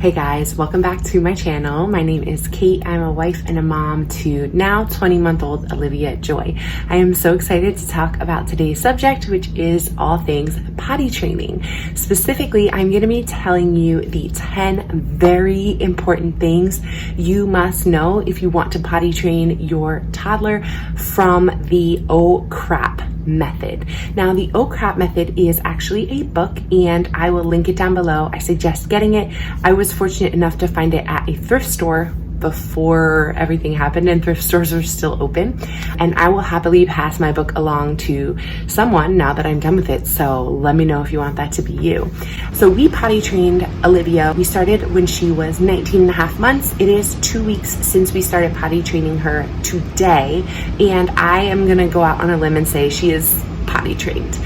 Hey guys, welcome back to my channel. My name is Kate. I'm a wife and a mom to now 20-month-old Olivia Joy. I am so excited to talk about today's subject, which is all things potty training. Specifically, I'm going to be telling you the 10 very important things you must know if you want to potty train your toddler from the oh crap method. Now, the oh crap method is actually a book and I will link it down below. I suggest getting it. I was fortunate enough to find it at a thrift store before everything happened and thrift stores are still open, and I will happily pass my book along to someone now that I'm done with it, so let me know if you want that to be you. So we potty trained Olivia. We started when she was 19 and a half months. It is 2 weeks since we started potty training her today, and I am gonna go out on a limb and say she is potty trained.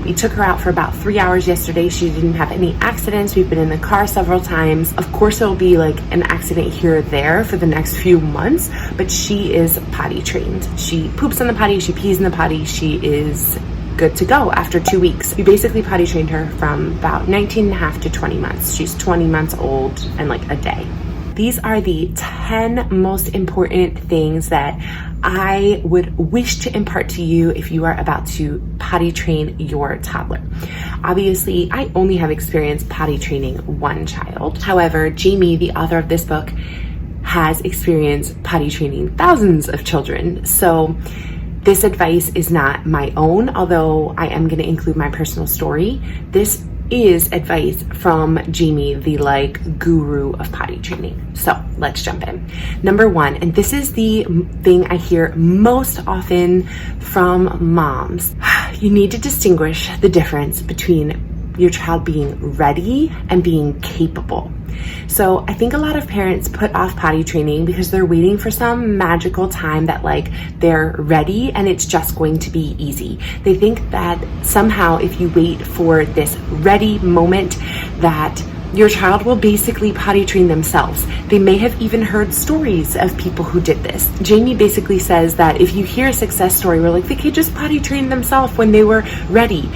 We took her out for about 3 hours yesterday. She didn't have any accidents. We've been in the car several times. Of course, there'll be like an accident here or there for the next few months, but she is potty trained. She poops in the potty, she pees in the potty, she is good to go after 2 weeks. We basically potty trained her from about 19 and a half to 20 months. She's 20 months old and like a day. These are the 10 most important things that I would wish to impart to you if you are about to potty train your toddler. Obviously, I only have experience potty training one child. However, Jamie, the author of this book, has experience potty training thousands of children. So this advice is not my own, although I am going to include my personal story. This is advice from Jamie, the guru of potty training. So let's jump in. Number one, and this is the thing I hear most often from moms, you need to distinguish the difference between your child being ready and being capable. So I think a lot of parents put off potty training because they're waiting for some magical time that they're ready and it's just going to be easy. They think that somehow if you wait for this ready moment that your child will basically potty train themselves. They may have even heard stories of people who did this. Jamie basically says that if you hear a success story where the kid just potty trained themselves when they were ready,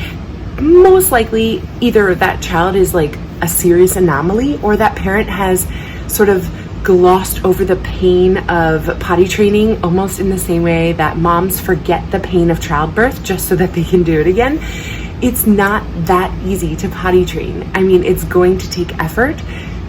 most likely either that child is a serious anomaly or that parent has sort of glossed over the pain of potty training almost in the same way that moms forget the pain of childbirth just so that they can do it again. It's not that easy to potty train. I mean, it's going to take effort.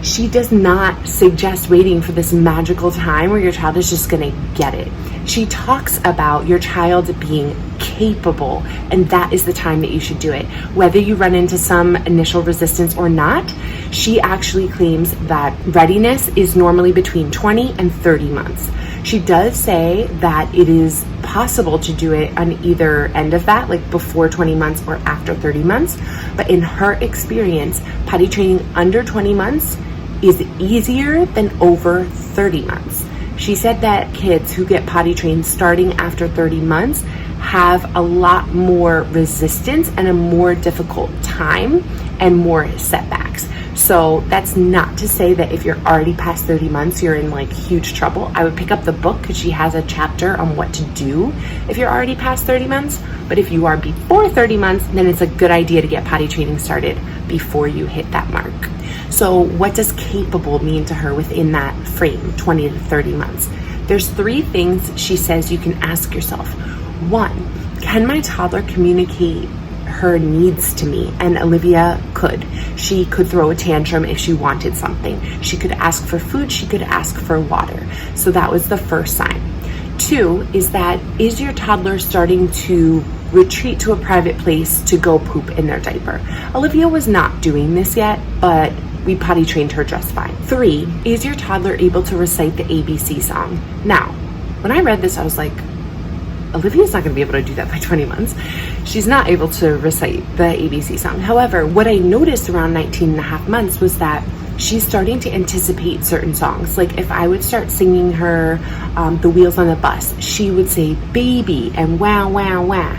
She does not suggest waiting for this magical time where your child is just gonna get it. She talks about your child being capable, and that is the time that you should do it. Whether you run into some initial resistance or not, she actually claims that readiness is normally between 20 and 30 months. She does say that it is possible to do it on either end of that, before 20 months or after 30 months. But in her experience, potty training under 20 months is easier than over 30 months. She said that kids who get potty trained starting after 30 months have a lot more resistance and a more difficult time and more setbacks. So that's not to say that if you're already past 30 months, you're in huge trouble. I would pick up the book because she has a chapter on what to do if you're already past 30 months. But if you are before 30 months, then it's a good idea to get potty training started before you hit that mark. So what does capable mean to her within that frame, 20 to 30 months? There's 3 things she says you can ask yourself. 1, can my toddler communicate her needs to me? And Olivia could. She could throw a tantrum if she wanted something. She could ask for food. She could ask for water. So that was the first sign. 2 is your toddler starting to retreat to a private place to go poop in their diaper? Olivia was not doing this yet, but we potty trained her just fine. 3, is your toddler able to recite the ABC song? Now, when I read this, I was like, Olivia's not going to be able to do that by 20 months. She's not able to recite the ABC song. However, what I noticed around 19 and a half months was that she's starting to anticipate certain songs. If I would start singing her The Wheels on the Bus, she would say baby and wah, wah, wah.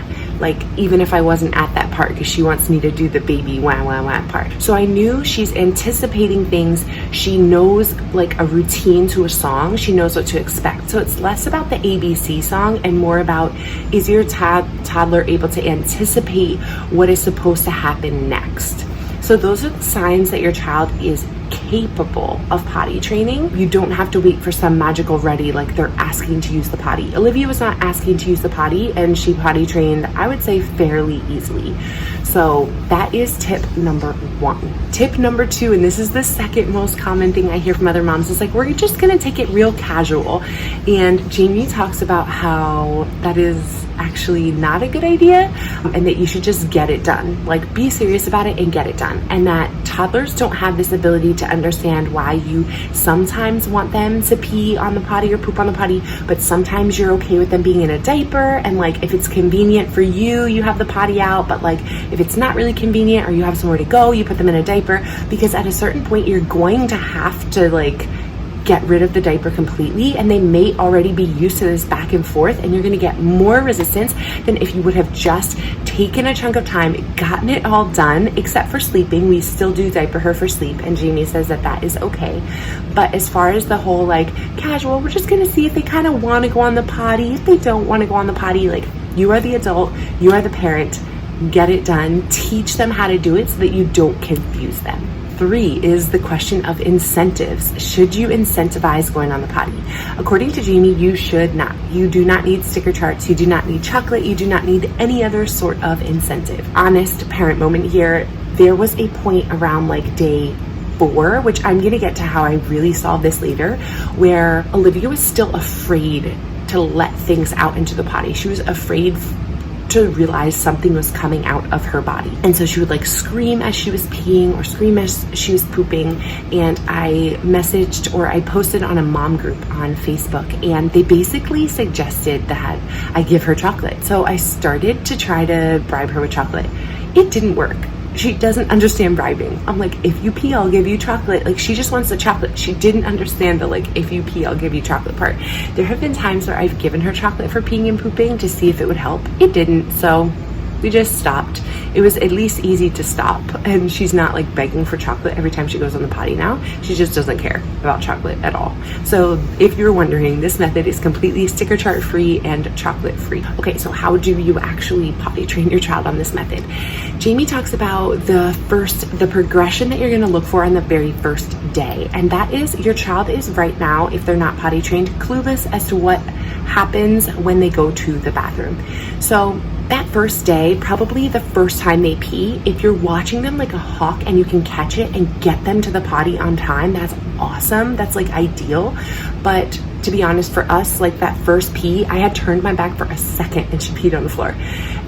Even if I wasn't at that part, because she wants me to do the baby wah, wah, wah part. So I knew she's anticipating things. She knows a routine to a song. She knows what to expect. So it's less about the ABC song and more about, is your toddler able to anticipate what is supposed to happen next? So those are the signs that your child is capable of potty training. You don't have to wait for some magical ready, like they're asking to use the potty. Olivia was not asking to use the potty, and she potty trained, I would say, fairly easily. So that is tip number 1. Tip number 2, and this is the second most common thing I hear from other moms, is like, we're just gonna take it real casual. And Jamie talks about how that is actually not a good idea, and that you should just get it done. Like, be serious about it and get it done. And that toddlers don't have this ability to understand why you sometimes want them to pee on the potty or poop on the potty, but sometimes you're okay with them being in a diaper, and like, if it's convenient for you, you have the potty out, but like, if it's not really convenient or you have somewhere to go, you put them in a diaper, because at a certain point you're going to have to like get rid of the diaper completely, and they may already be used to this back and forth, and you're going to get more resistance than if you would have just taken a chunk of time, gotten it all done, except for sleeping. We still do diaper her for sleep, and Jamie says that that is okay. But as far as the whole like casual, we're just going to see if they kind of want to go on the potty. If they don't want to go on the potty, like, you are the adult, you are the parent, get it done, teach them how to do it so that you don't confuse them. 3 is the question of incentives. Should you incentivize going on the potty? According to Jamie, you should not. You do not need sticker charts. You do not need chocolate. You do not need any other sort of incentive. Honest parent moment here. There was a point around like day 4, which I'm going to get to how I really solved this later, where Olivia was still afraid to let things out into the potty. She was afraid to realize something was coming out of her body. And so she would like scream as she was peeing or scream as she was pooping. And I messaged, or I posted on a mom group on Facebook, and they basically suggested that I give her chocolate. So I started to try to bribe her with chocolate. It didn't work. She doesn't understand bribing. I'm like, if you pee, I'll give you chocolate. Like, she just wants the chocolate. She didn't understand the, like, if you pee, I'll give you chocolate part. There have been times where I've given her chocolate for peeing and pooping to see if it would help. It didn't, so we just stopped. It was at least easy to stop, and she's not like begging for chocolate every time she goes on the potty now. She just doesn't care about chocolate at all. So if you're wondering, this method is completely sticker chart free and chocolate free. Okay, so how do you actually potty train your child on this method? Jamie talks about the progression that you're going to look for on the very first day, and that is, your child is right now, if they're not potty trained, clueless as to what happens when they go to the bathroom. So that first day, probably the first time they pee, if you're watching them like a hawk and you can catch it and get them to the potty on time, that's awesome. That's like ideal. But to be honest, for us, like that first pee, I had turned my back for a second and she peed on the floor.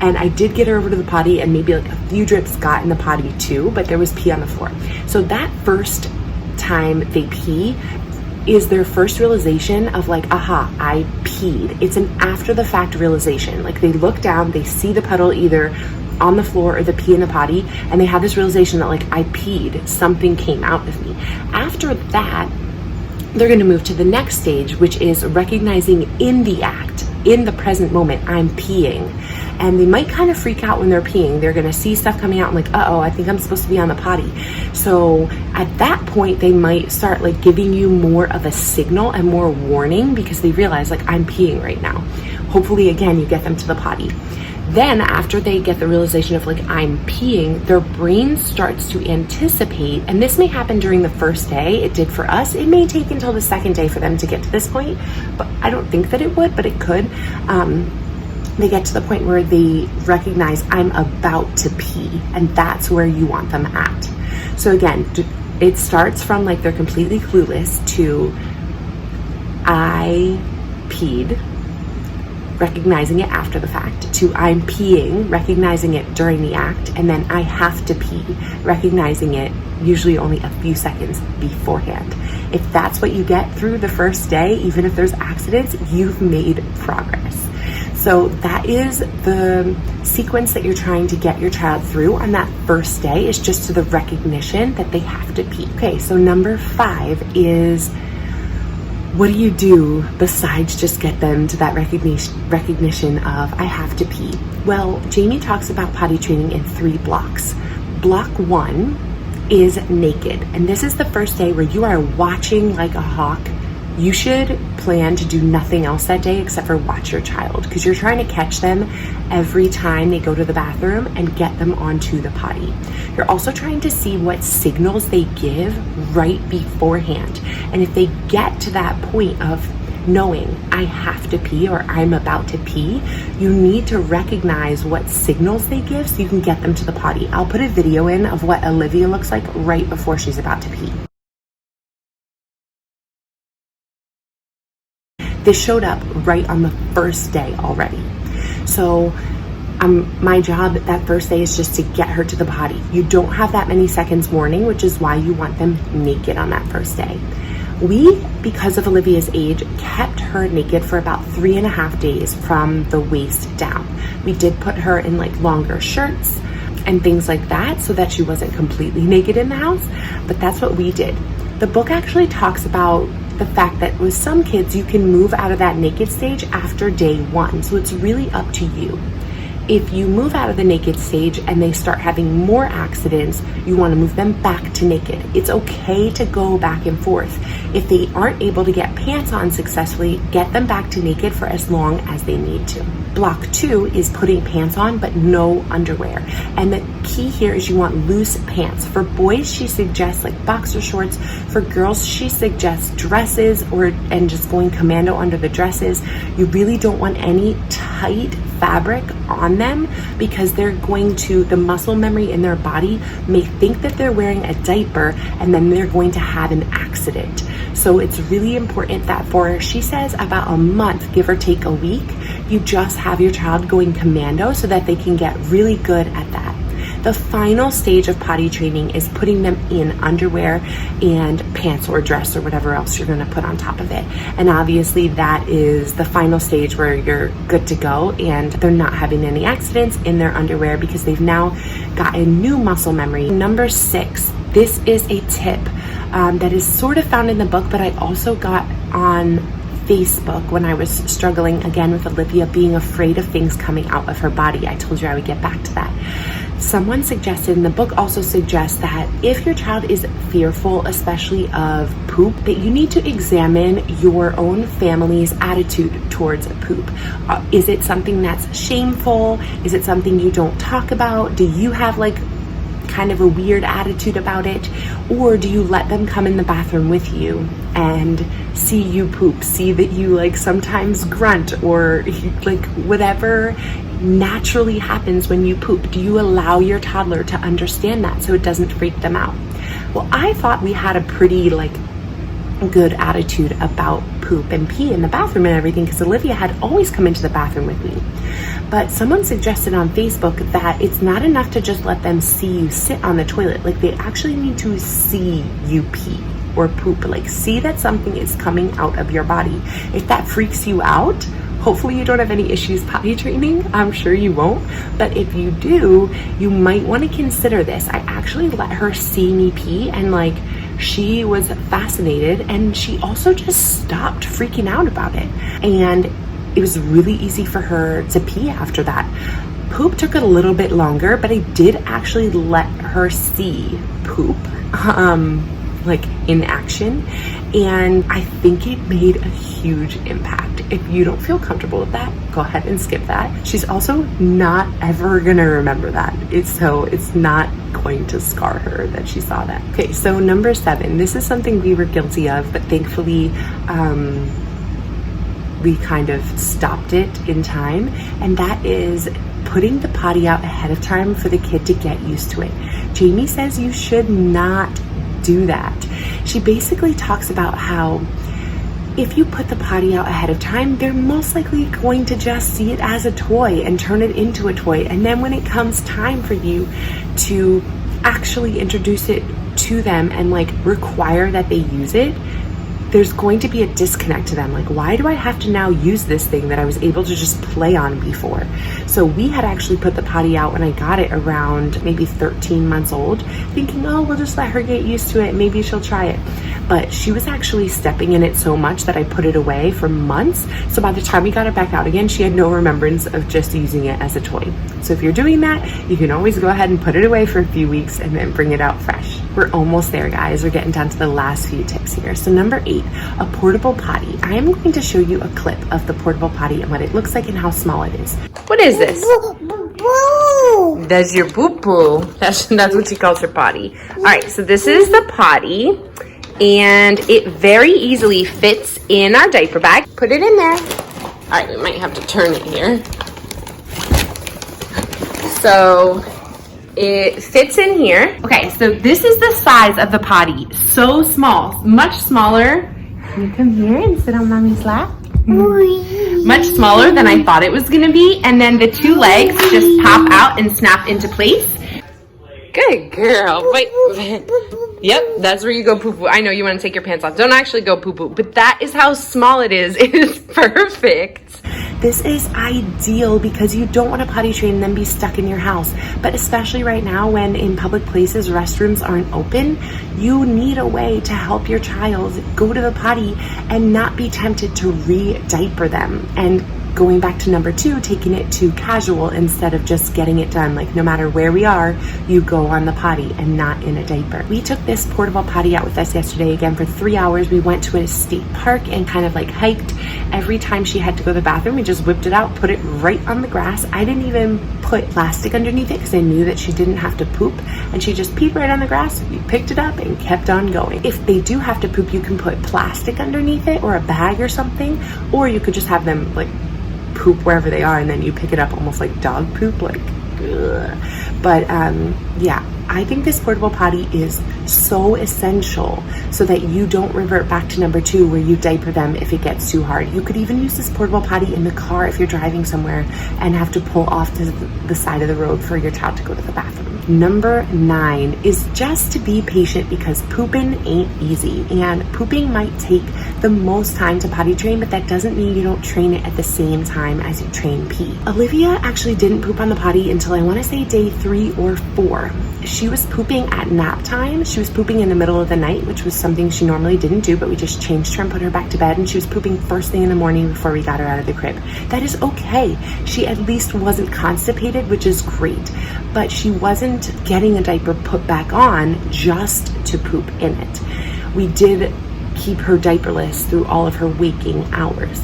And I did get her over to the potty, and maybe like a few drips got in the potty too, but there was pee on the floor. So that first time they pee is their first realization of like, aha, I peed. It's an after the fact realization. Like, they look down, they see the puddle either on the floor or the pee in the potty, and they have this realization that like, I peed, something came out of me. After that, they're going to move to the next stage, which is recognizing in the act, in the present moment, I'm peeing. And they might kind of freak out when they're peeing. They're going to see stuff coming out and like, uh-oh, I think I'm supposed to be on the potty. So at that point, they might start like giving you more of a signal and more warning, because they realize like, I'm peeing right now. Hopefully, again, you get them to the potty. Then after they get the realization of like, I'm peeing, their brain starts to anticipate, and this may happen during the first day. It did for us. It may take until the second day for them to get to this point, but I don't think that it would, but it could. They get to the point where they recognize, I'm about to pee, and that's where you want them at. So again, it starts from like, they're completely clueless to I peed, recognizing it after the fact, to I'm peeing, recognizing it during the act, and then I have to pee, recognizing it usually only a few seconds beforehand. If that's what you get through the first day, even if there's accidents, you've made progress. So that is the sequence that you're trying to get your child through on that first day, is just to the recognition that they have to pee. Okay, so number 5 is, what do you do besides just get them to that recognition of I have to pee? Well, Jamie talks about potty training in 3 blocks. Block 1 is naked. And this is the first day where you are watching like a hawk You should plan to do nothing else that day except for watch your child, because you're trying to catch them every time they go to the bathroom and get them onto the potty. You're also trying to see what signals they give right beforehand. And if they get to that point of knowing I have to pee or I'm about to pee, you need to recognize what signals they give so you can get them to the potty. I'll put a video in of what Olivia looks like right before she's about to pee. This showed up right on the first day already. So my job that first day is just to get her to the potty. You don't have that many seconds warning, which is why you want them naked on that first day. We, because of Olivia's age, kept her naked for about 3.5 days from the waist down. We did put her in like longer shirts and things like that so that she wasn't completely naked in the house, but that's what we did. The book actually talks about the fact that with some kids, you can move out of that naked stage after day 1. So it's really up to you. If you move out of the naked stage and they start having more accidents, you want to move them back to naked. It's okay to go back and forth. If they aren't able to get pants on successfully, get them back to naked for as long as they need to. Block 2 is putting pants on but no underwear. And the key here is you want loose pants. For boys, she suggests like boxer shorts. For girls, she suggests dresses and just going commando under the dresses. You really don't want any tight fabric on them because they're going to, the muscle memory in their body may think that they're wearing a diaper and then they're going to have an accident. So it's really important that for, she says, about a month, give or take a week, you just have your child going commando so that they can get really good at that. The final stage of potty training is putting them in underwear and pants or dress or whatever else you're going to put on top of it. And obviously that is the final stage where you're good to go and they're not having any accidents in their underwear because they've now got a new muscle memory. Number 6, this is a tip that is sort of found in the book, but I also got on Facebook when I was struggling again with Olivia being afraid of things coming out of her body. I told you I would get back to that. Someone suggested, and the book also suggests, that if your child is fearful, especially of poop, that you need to examine your own family's attitude towards poop. Is it something that's shameful? Is it something you don't talk about? Do you have like kind of a weird attitude about it? Or do you let them come in the bathroom with you and see you poop, see that you like sometimes grunt or like whatever naturally happens when you poop? Do you allow your toddler to understand that so it doesn't freak them out? Well, I thought we had a pretty like good attitude about poop and pee in the bathroom and everything because Olivia had always come into the bathroom with me. But someone suggested on Facebook that it's not enough to just let them see you sit on the toilet. Like they actually need to see you pee or poop, like see that something is coming out of your body. If that freaks you out, hopefully you don't have any issues potty training. I'm sure you won't. But if you do, you might want to consider this. I actually let her see me pee and like she was fascinated and she also just stopped freaking out about it. And it was really easy for her to pee after that. Poop took a little bit longer, but I did actually let her see poop like in action. And I think it made a huge impact. If you don't feel comfortable with that, go ahead and skip that. She's also not ever gonna remember that. It's not going to scar her that she saw that. Okay, so number 7, this is something we were guilty of, but thankfully we kind of stopped it in time, and that is putting the potty out ahead of time for the kid to get used to it. Jamie says you should not do that. She basically talks about how if you put the potty out ahead of time, they're most likely going to just see it as a toy and turn it into a toy. And then when it comes time for you to actually introduce it to them and like require that they use it, there's going to be a disconnect to them. Like, why do I have to now use this thing that I was able to just play on before? So we had actually put the potty out when I got it around maybe 13 months old, thinking, oh, we'll just let her get used to it. Maybe she'll try it. But she was actually stepping in it so much that I put it away for months. So by the time we got it back out again, she had no remembrance of just using it as a toy. So if you're doing that, you can always go ahead and put it away for a few weeks and then bring it out fresh. We're almost there, guys. We're getting down to the last few tips. things here. So number 8, a portable potty. I am going to show you a clip of the portable potty and what it looks like and how small it is. What is this? That's your poo-poo. That's what she calls her potty. All right, so this is the potty, and it very easily fits in our diaper bag. Put it in there. All right, we might have to turn it here. So it fits in here. Okay, so this is the size of the potty. So small, much smaller. Can you come here and sit on mommy's lap? Much smaller than I thought it was gonna be. And then the 2 legs just pop out and snap into place. Good girl. Wait. Yep, that's where you go poo-poo. I know you want to take your pants off. Don't actually go poo-poo, but that is how small it is. It is perfect. This is ideal because you don't want to potty train and then be stuck in your house. But especially right now when in public places restrooms aren't open, you need a way to help your child go to the potty and not be tempted to re-diaper them. And going back to number 2, taking it to casual instead of just getting it done. Like no matter where we are, you go on the potty and not in a diaper. We took this portable potty out with us yesterday again for 3 hours. We went to a state park and kind of like hiked. Every time she had to go to the bathroom, we just whipped it out, put it right on the grass. I didn't even put plastic underneath it because I knew that she didn't have to poop, and she just peed right on the grass. We picked it up and kept on going. If they do have to poop, you can put plastic underneath it or a bag or something, or you could just have them like poop wherever they are and then you pick it up almost like dog poop, like ugh. But yeah, I think this portable potty is so essential so that you don't revert back to number 2 where you diaper them if it gets too hard. You could even use this portable potty in the car if you're driving somewhere and have to pull off to the side of the road for your child to go to the bathroom. Number 9 is just to be patient because pooping ain't easy, and pooping might take the most time to potty train, but that doesn't mean you don't train it at the same time as you train pee. Olivia actually didn't poop on the potty until I want to say day 3 or 4. She was pooping at nap time. She was pooping in the middle of the night, which was something she normally didn't do, but we just changed her and put her back to bed, and she was pooping first thing in the morning before we got her out of the crib. That is okay. She at least wasn't constipated, which is great, but she wasn't getting a diaper put back on just to poop in it. We did keep her diaperless through all of her waking hours.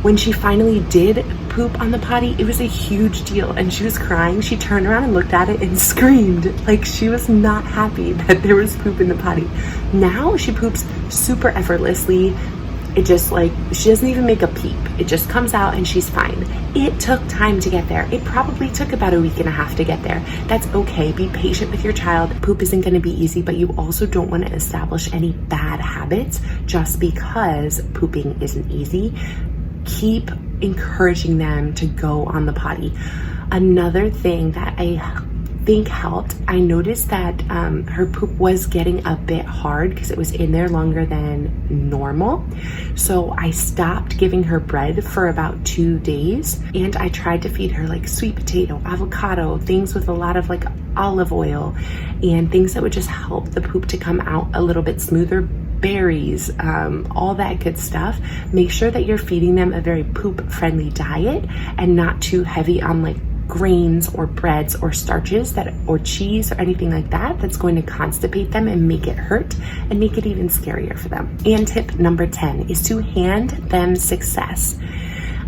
When she finally did poop on the potty, it was a huge deal, and she was crying. She turned around and looked at it and screamed like she was not happy that there was poop in the potty. Now she poops super effortlessly. It just like, she doesn't even make a peep. It just comes out and she's fine. It took time to get there. It probably took about a week and a half to get there. That's okay. Be patient with your child. Poop isn't going to be easy, but you also don't want to establish any bad habits just because pooping isn't easy. Keep encouraging them to go on the potty. Another thing that I think helped, I noticed that her poop was getting a bit hard because it was in there longer than normal. So I stopped giving her bread for about 2 days, and I tried to feed her like sweet potato, avocado, things with a lot of like olive oil and things that would just help the poop to come out a little bit smoother. Berries, all that good stuff. Make sure that you're feeding them a very poop friendly diet and not too heavy on like grains or breads or starches or cheese or anything like that that's going to constipate them and make it hurt and make it even scarier for them. And tip number 10 is to hand them success.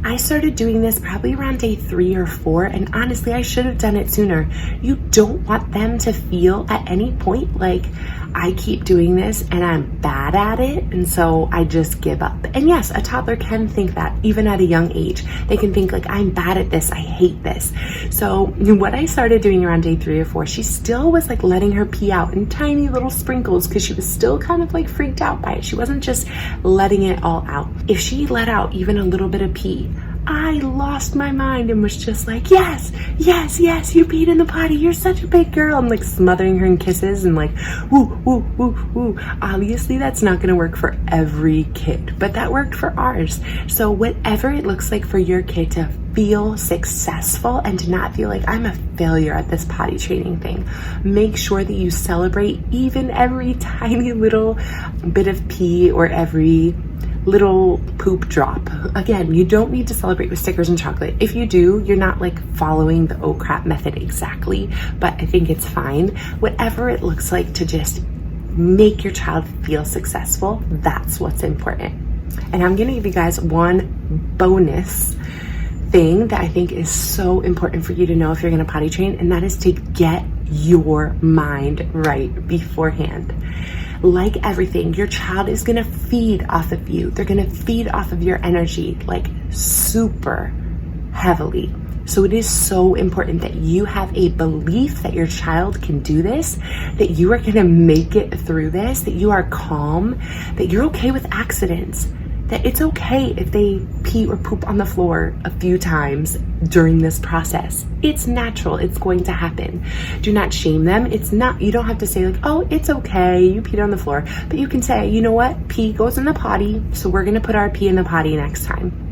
I started doing this probably around day 3 or 4, and honestly, I should have done it sooner. You don't want them to feel at any point like, I keep doing this and I'm bad at it, and so I just give up. And yes, a toddler can think that even at a young age. They can think like, I'm bad at this, I hate this. So what I started doing around day 3 or 4, she still was like letting her pee out in tiny little sprinkles because she was still kind of like freaked out by it. She wasn't just letting it all out. If she let out even a little bit of pee, I lost my mind and was just like, yes, yes, yes, you peed in the potty. You're such a big girl. I'm like smothering her in kisses and like, woo, woo, woo, woo. Obviously, that's not going to work for every kid, but that worked for ours. So whatever it looks like for your kid to feel successful and to not feel like I'm a failure at this potty training thing, make sure that you celebrate even every tiny little bit of pee or every little poop drop. Again, you don't need to celebrate with stickers and chocolate. If you do, you're not like following the oh crap method exactly, but I think it's fine. Whatever it looks like to just make your child feel successful, that's what's important. And I'm gonna give you guys one bonus thing that I think is so important for you to know if you're gonna potty train, and that is to get your mind right beforehand. Like everything, your child is gonna feed off of you. They're gonna feed off of your energy, like super heavily. So it is so important that you have a belief that your child can do this, that you are gonna make it through this, that you are calm, that you're okay with accidents, that it's okay if they pee or poop on the floor a few times during this process. It's natural, it's going to happen. Do not shame them. It's not, you don't have to say like, oh, it's okay, you peed on the floor. But you can say, you know what, pee goes in the potty, so we're gonna put our pee in the potty next time.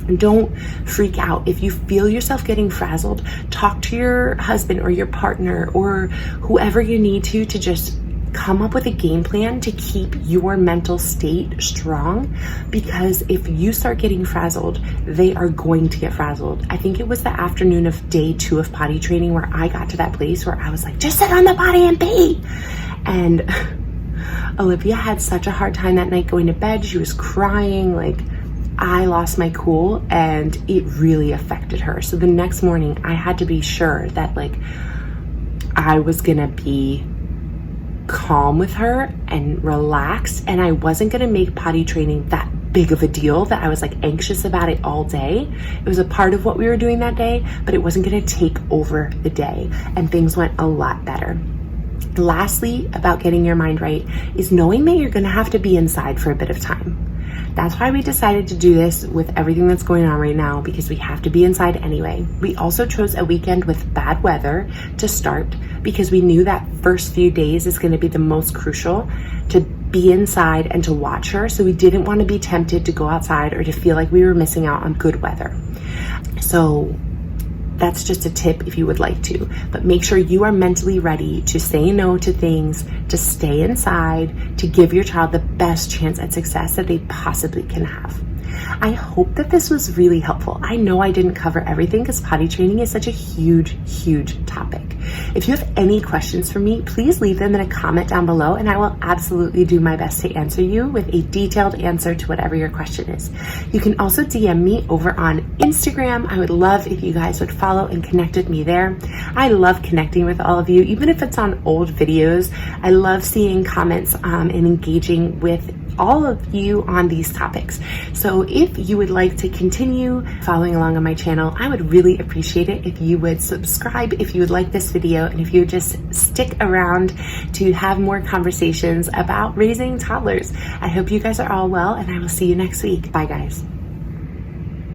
And don't freak out. If you feel yourself getting frazzled, talk to your husband or your partner or whoever you need to just come up with a game plan to keep your mental state strong, because if you start getting frazzled, they are going to get frazzled. I think it was the afternoon of day 2 of potty training where I got to that place where I was like, just sit on the potty and pee. And Olivia had such a hard time that night going to bed. She was crying, like I lost my cool, and it really affected her. So the next morning I had to be sure that like I was gonna be calm with her and relaxed, and I wasn't going to make potty training that big of a deal that I was like anxious about it all day. It was a part of what we were doing that day, but it wasn't going to take over the day, and things went a lot better. Lastly, about getting your mind right is knowing that you're going to have to be inside for a bit of time. That's why we decided to do this with everything that's going on right now, because we have to be inside anyway. We also chose a weekend with bad weather to start because we knew that first few days is going to be the most crucial to be inside and to watch her. So we didn't want to be tempted to go outside or to feel like we were missing out on good weather. So that's just a tip if you would like to, but make sure you are mentally ready to say no to things, to stay inside, to give your child the best chance at success that they possibly can have. I hope that this was really helpful. I know I didn't cover everything because potty training is such a huge, huge topic. If you have any questions for me, please leave them in a comment down below, and I will absolutely do my best to answer you with a detailed answer to whatever your question is. You can also DM me over on Instagram. I would love if you guys would follow and connect with me there. I love connecting with all of you, even if it's on old videos. I love seeing comments and engaging with all of you on these topics. So if you would like to continue following along on my channel, I would really appreciate it if you would subscribe if you would like this video, and if you would just stick around to have more conversations about raising toddlers. I hope you guys are all well, and I will see you next week. Bye guys.